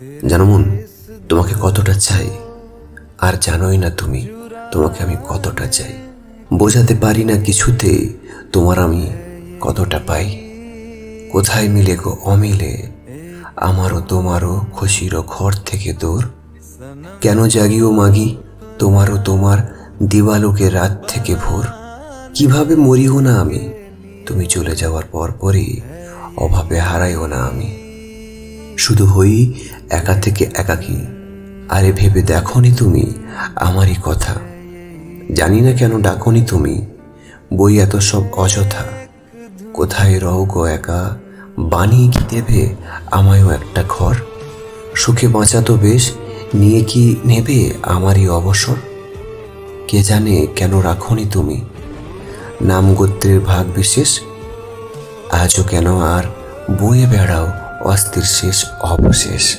জানো মন, তোমাকে কতটা চাই আর জানোই না তুমি তোমাকে আমি কতটা চাই। বোঝাতে পারি না কিছুতে তোমার আমি কতটা পাই। কোথায় মিলে গো অমিলে আমারও তোমারও খুশিরও ঘর থেকে দূর। কেন জাগিও মাগি তোমারও তোমার দিবালোকে রাত থেকে ভোর। কিভাবে মরিও না আমি তুমি চলে যাওয়ার পর পরই, অভাবে হারাইও না আমি। শুধু হই একা থেকে একাকী। আরে ভেবে দেখনি তুমি আমারই কথা। জানি না কেন ডাকনি তুমি, বই এত সব অযথা। কোথায় রও গো একা, বানিয়ে কি দেবে আমায়ও একটা ঘর। সুখে বাঁচাতো বেশ, নিয়ে কি নেবে আমারই অবসর। কে জানে কেন রাখনি তুমি নাম গোত্রের ভাগ বিশেষ। আজও কেন আর বয়ে বেড়াও অস্থির শেষ অবশেষ।